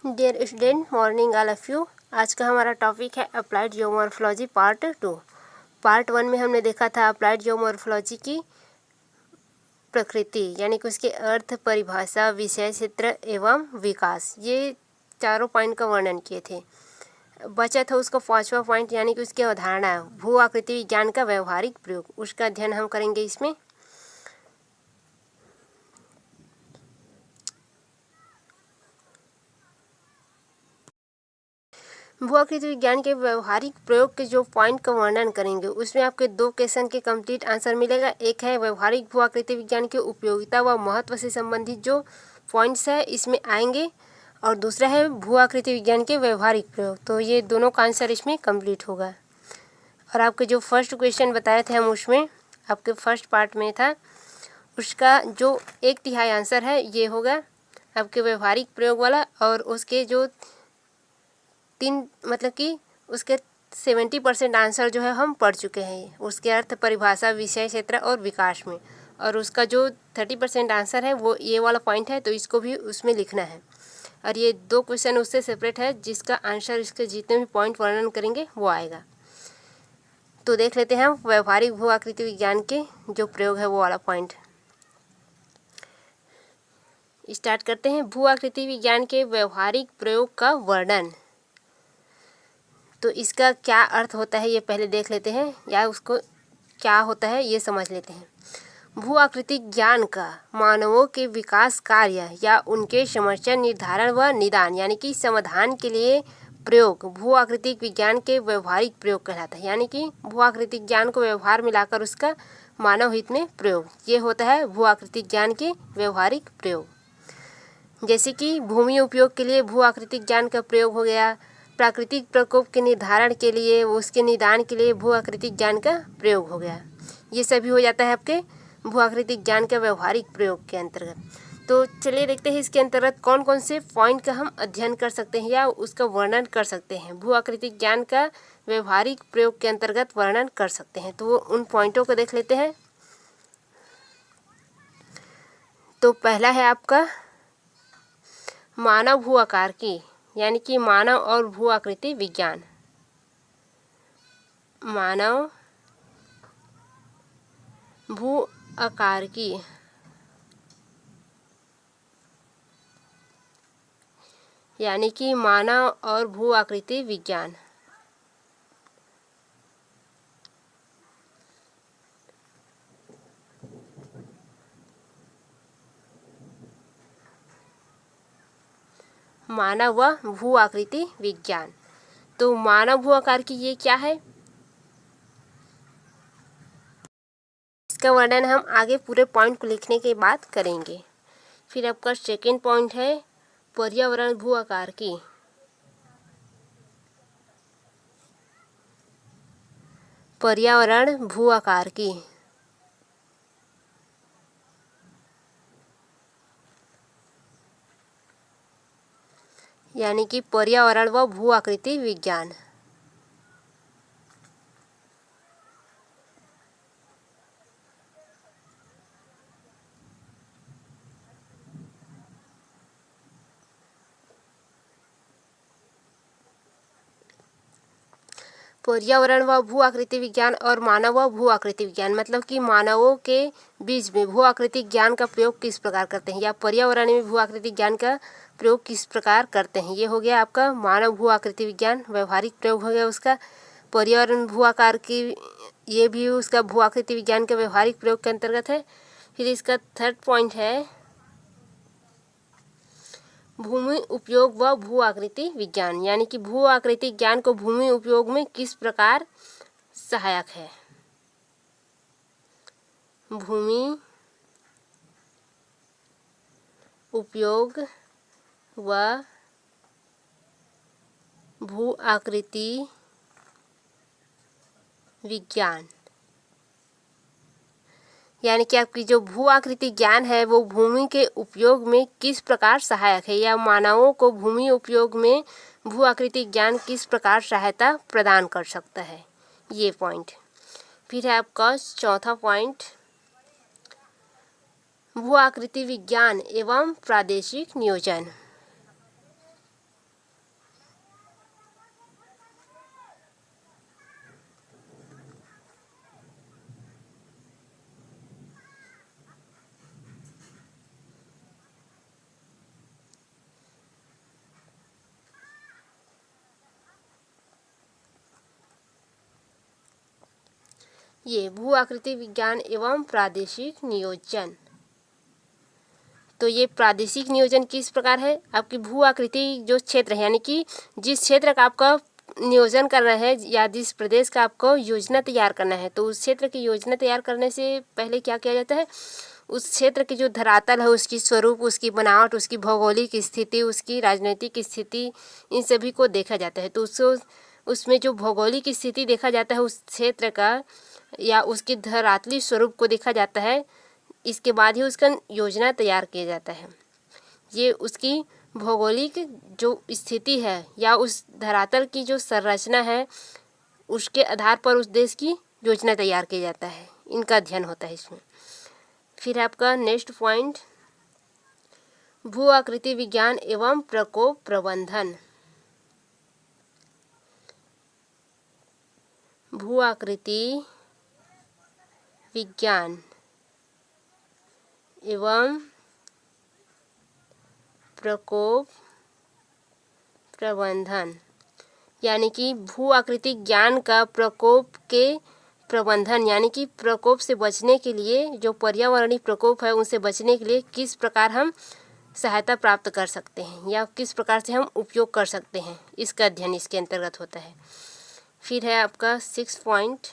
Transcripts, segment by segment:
Dear student, morning all of you. आज का हमारा टॉपिक है अप्लाइड जियोमॉर्फोलॉजी पार्ट 2। पार्ट 1 में हमने देखा था अप्लाइड जियोमॉर्फोलॉजी की प्रकृति, यानी कि उसके अर्थ, परिभाषा, विषय क्षेत्र एवं विकास, ये चारों पॉइंट का वर्णन किए थे। बचा था उसका 5वां पॉइंट, यानी कि उसकी अवधारणा, भू आकृति विज्ञान का व्यवहारिक प्रयोग। उसका अध्ययन हम करेंगे इसमें। भू आकृति विज्ञान के व्यवहारिक प्रयोग के जो पॉइंट का वर्णन करेंगे, उसमें आपके 2 क्वेश्चन के कंप्लीट आंसर मिलेगा। एक है व्यवहारिक भू आकृति विज्ञान की उपयोगिता व महत्व से संबंधित जो पॉइंट्स है इसमें आएंगे, और दूसरा है भू आकृति विज्ञान के व्यवहारिक प्रयोग। तो ये दोनों का आंसर इसमें कंप्लीट होगा। और आपके जो फर्स्ट क्वेश्चन बताए थे हम, उसमें आपके फर्स्ट पार्ट में था, उसका जो 1/3 आंसर है ये होगा आपके व्यवहारिक प्रयोग वाला, और उसके जो 3 मतलब कि उसके 70% आंसर जो है हम पढ़ चुके हैं, उसके अर्थ, परिभाषा, विषय क्षेत्र और विकास में। और उसका जो 30% आंसर है वो ये वाला पॉइंट है, तो इसको भी उसमें लिखना है। और ये 2 क्वेश्चन उससे सेपरेट है, जिसका आंसर इसके जितने भी पॉइंट वर्णन करेंगे वो आएगा। तो देख लेते हैं हम व्यवहारिक भू आकृति विज्ञान के जो प्रयोग है वो वाला पॉइंट। स्टार्ट करते हैं। भू आकृति विज्ञान के व्यवहारिक प्रयोग का वर्णन। तो इसका क्या अर्थ होता है ये पहले देख लेते हैं, या उसको क्या होता है ये समझ लेते हैं। भू आकृति ज्ञान का मानवों के विकास कार्य या उनके समस्या निर्धारण व निदान, यानी कि समाधान के लिए प्रयोग भू आकृतिक विज्ञान के व्यवहारिक प्रयोग कहलाता है। यानी कि भू आकृतिक ज्ञान को व्यवहार में लाकर उसका मानव हित में प्रयोग, ये होता है भू आकृतिक ज्ञान के व्यवहारिक प्रयोग। जैसे कि भूमि उपयोग के लिए भू आकृतिक ज्ञान का प्रयोग हो गया, प्राकृतिक प्रकोप के निर्धारण के लिए, उसके निदान के लिए भू आकृतिक ज्ञान का प्रयोग हो गया। ये सभी हो जाता है आपके भू आकृतिक ज्ञान के व्यवहारिक प्रयोग के अंतर्गत। तो चलिए देखते हैं इसके अंतर्गत कौन कौन से पॉइंट का हम अध्ययन कर सकते हैं या उसका वर्णन कर सकते हैं, भू आकृतिक ज्ञान का व्यवहारिक प्रयोग के अंतर्गत वर्णन कर सकते हैं। तो उन पॉइंटों को देख लेते हैं। तो पहला है आपका मानव भू आकार की, यानी कि मानव और भू आकृति विज्ञान। मानव भू आकार की, यानी कि मानव और भू आकृति विज्ञान। मानव व भू आकृति विज्ञान। तो मानव भू आकार की ये क्या है, इसका वर्णन हम आगे पूरे पॉइंट को लिखने के बाद करेंगे। फिर आपका सेकेंड पॉइंट है पर्यावरण भू आकार की। पर्यावरण भू आकार की, यानी कि पर्यावरण व भू आकृति विज्ञान। पर्यावरण व भू आकृति विज्ञान और मानव व भू आकृति विज्ञान, मतलब कि मानवों के बीच में भू आकृति ज्ञान का प्रयोग किस प्रकार करते हैं, या पर्यावरण में भू आकृति ज्ञान का प्रयोग किस प्रकार करते हैं। ये हो गया आपका मानव भू आकृति विज्ञान, व्यवहारिक प्रयोग हो गया उसका। पर्यावरण भू आकार की, ये भी उसका भू आकृति विज्ञान के व्यवहारिक प्रयोग के अंतर्गत है। फिर इसका थर्ड पॉइंट है भूमि उपयोग व भू आकृति विज्ञान, यानी कि भू आकृति ज्ञान को भूमि उपयोग में किस प्रकार सहायक है। भूमि उपयोग व भू आकृति विज्ञान, यानी कि आपकी जो भू आकृति ज्ञान है वो भूमि के उपयोग में किस प्रकार सहायक है, या मानवों को भूमि उपयोग में भू आकृति ज्ञान किस प्रकार सहायता प्रदान कर सकता है, ये पॉइंट। फिर है आपका चौथा पॉइंट भू आकृति विज्ञान एवं प्रादेशिक नियोजन। ये भू आकृति विज्ञान एवं प्रादेशिक नियोजन। तो ये प्रादेशिक नियोजन किस प्रकार है? आपकी भू आकृति जो क्षेत्र है, यानी कि जिस क्षेत्र का आपका नियोजन करना है या जिस प्रदेश का आपको योजना तैयार करना है, तो उस क्षेत्र की योजना तैयार करने से पहले क्या किया जाता है, उस क्षेत्र की जो धरातल है, उसकी स्वरूप, उसकी बनावट, उसकी भौगोलिक स्थिति, उसकी राजनीतिक स्थिति, इन सभी को देखा जाता है। तो उसमें जो भौगोलिक स्थिति देखा जाता है उस क्षेत्र का, या उसके धरातली स्वरूप को देखा जाता है। इसके बाद ही उसका योजना तैयार किया जाता है। ये उसकी भौगोलिक जो स्थिति है या उस धरातल की जो संरचना है, उसके आधार पर उस देश की योजना तैयार किया जाता है। इनका अध्ययन होता है इसमें। फिर आपका नेक्स्ट पॉइंट, भू आकृति विज्ञान एवं प्रकोप प्रबंधन। भू आकृति विज्ञान एवं प्रकोप प्रबंधन, यानी कि भू आकृति ज्ञान का प्रकोप के प्रबंधन, यानी कि प्रकोप से बचने के लिए, जो पर्यावरणीय प्रकोप है उनसे बचने के लिए किस प्रकार हम सहायता प्राप्त कर सकते हैं या किस प्रकार से हम उपयोग कर सकते हैं, इसका अध्ययन इसके अंतर्गत होता है। फिर है आपका 6 पॉइंट,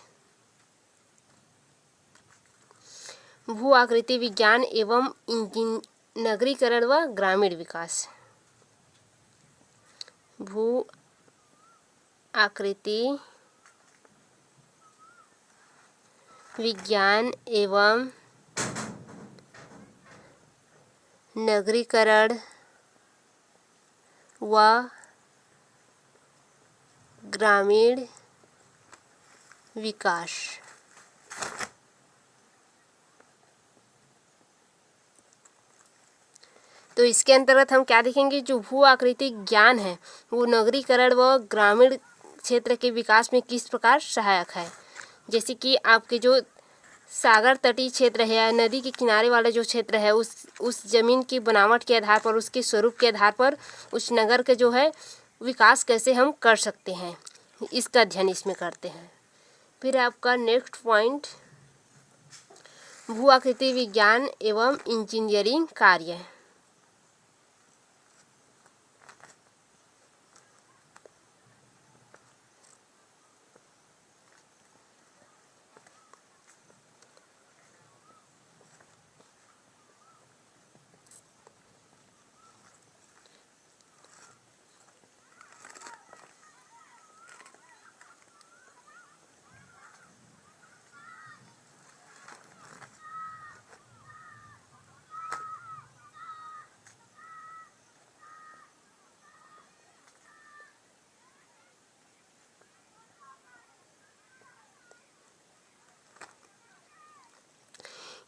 भू आकृति विज्ञान एवं नगरीकरण व ग्रामीण विकास। भू आकृति विज्ञान एवं नगरीकरण व ग्रामीण विकास। तो इसके अंतर्गत हम क्या देखेंगे, जो भू आकृति ज्ञान है वो नगरीकरण व ग्रामीण क्षेत्र के विकास में किस प्रकार सहायक है। जैसे कि आपके जो सागर तटीय क्षेत्र है या नदी के किनारे वाला जो क्षेत्र है, उस जमीन की बनावट के आधार पर, उसके स्वरूप के आधार पर उस नगर के जो है विकास कैसे हम कर सकते हैं, इसका अध्ययन इसमें करते हैं। फिर आपका नेक्स्ट पॉइंट, भू आकृति विज्ञान एवं इंजीनियरिंग कार्य।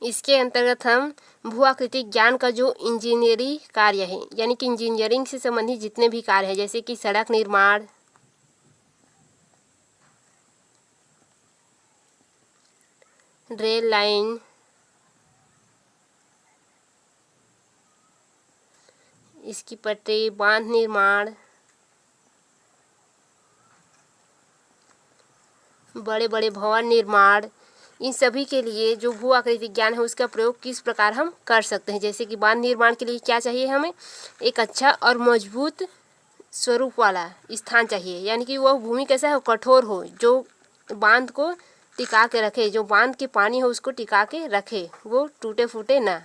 इसके अंतर्गत हम भू आकृति ज्ञान का जो इंजीनियरिंग कार्य है, यानी कि इंजीनियरिंग से संबंधित जितने भी कार्य हैं, जैसे कि सड़क निर्माण, रेल लाइन, इसकी पटरी, बांध निर्माण, बड़े बड़े भवन निर्माण, इन सभी के लिए जो भू आकृति ज्ञान है उसका प्रयोग किस प्रकार हम कर सकते हैं। जैसे कि बांध निर्माण के लिए क्या चाहिए, हमें एक अच्छा और मजबूत स्वरूप वाला स्थान चाहिए, यानी कि वह भूमि कैसा हो, कठोर हो, जो बांध को टिका के रखे, जो बांध के पानी हो उसको टिका के रखे, वो टूटे फूटे ना।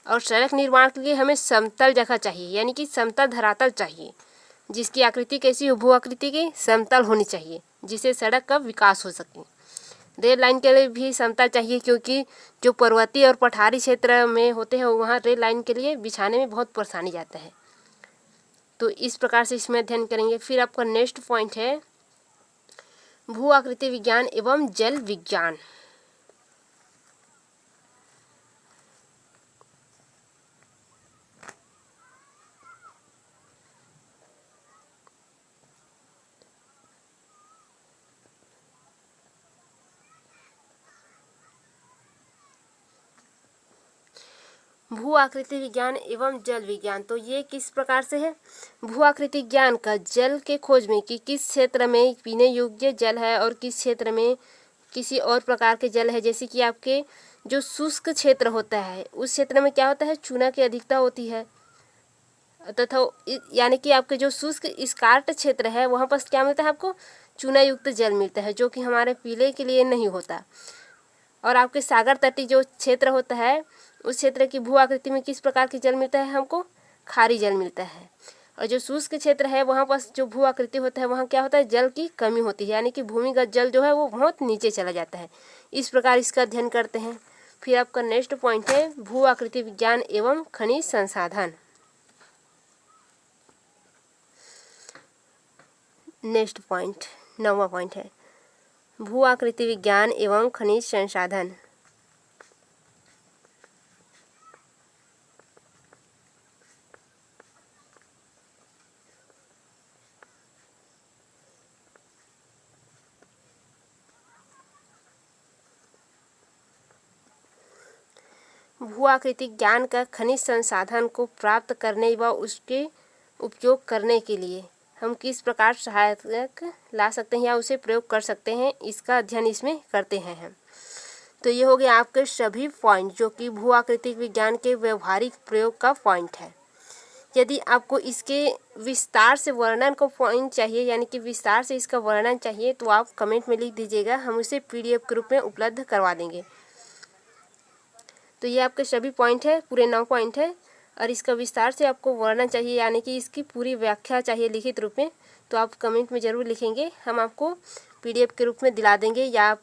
और सड़क निर्माण के लिए हमें समतल जगह चाहिए, यानी कि समतल धरातल चाहिए, जिसकी आकृति कैसी हो, भू आकृति की समतल होनी चाहिए, जिससे सड़क का विकास हो सके। रेल लाइन के लिए भी समतल चाहिए, क्योंकि जो पर्वतीय और पठारी क्षेत्र में होते हैं वहाँ रेल लाइन के लिए बिछाने में बहुत परेशानी जाता है। तो इस प्रकार से इसमें अध्ययन करेंगे। फिर आपका नेक्स्ट पॉइंट है भू आकृति विज्ञान एवं जल विज्ञान। भू आकृति विज्ञान एवं जल विज्ञान, तो ये किस प्रकार से है, भू आकृति ज्ञान का जल के खोज में कि किस क्षेत्र में पीने योग्य जल है और किस क्षेत्र में किसी और प्रकार के जल है, जैसे कि आपके जो शुष्क क्षेत्र होता है उस क्षेत्र में क्या होता है, चूना की अधिकता होती है, तथा यानी कि आपके जो शुष्क स्कार्ट क्षेत्र है वहाँ पर क्या मिलता है, आपको चूना युक्त जल मिलता है, जो कि हमारे पीने के लिए नहीं होता। और आपके सागर तटीय जो क्षेत्र होता है उस क्षेत्र की भू आकृति में किस प्रकार की जल मिलता है, हमको खारी जल मिलता है। और जो शुष्क क्षेत्र है वहाँ पर जो भू आकृति होता है वहाँ क्या होता है, जल की कमी होती है, यानी कि भूमिगत जल जो है वो बहुत नीचे चला जाता है। इस प्रकार इसका अध्ययन करते हैं। फिर आपका नेक्स्ट पॉइंट है भू आकृति विज्ञान एवं खनिज संसाधन। नेक्स्ट पॉइंट 9वां पॉइंट है भू आकृति विज्ञान एवं खनिज संसाधन। भू आकृति ज्ञान का खनिज संसाधन को प्राप्त करने व उसके उपयोग करने के लिए हम किस प्रकार सहायक ला सकते हैं या उसे प्रयोग कर सकते हैं, इसका अध्ययन इसमें करते हैं हम। तो ये हो गया आपके सभी पॉइंट जो कि भू आकृतिक विज्ञान के व्यवहारिक प्रयोग का पॉइंट है। यदि आपको इसके विस्तार से वर्णन को पॉइंट चाहिए, यानी कि विस्तार से इसका वर्णन चाहिए, तो आप कमेंट में लिख दीजिएगा, हम उसे PDF के रूप में उपलब्ध करवा देंगे। तो ये आपके सभी पॉइंट है, पूरे 9 पॉइंट है, और इसका विस्तार से आपको वर्णन चाहिए, यानी कि इसकी पूरी व्याख्या चाहिए लिखित रूप में, तो आप कमेंट में ज़रूर लिखेंगे, हम आपको PDF के रूप में दिला देंगे, या आप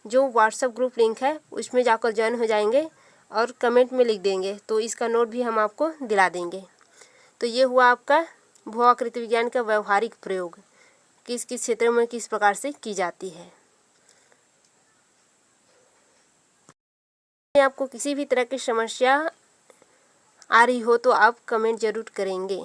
जो व्हाट्सएप ग्रुप लिंक है उसमें जाकर ज्वाइन हो जाएंगे और कमेंट में लिख देंगे, तो इसका नोट भी हम आपको दिला देंगे। तो ये हुआ आपका भू आकृति विज्ञान का व्यवहारिक प्रयोग किस किस क्षेत्रों में किस प्रकार से की जाती है। आपको किसी भी तरह की समस्या आ रही हो तो आप कमेंट ज़रूर करेंगे।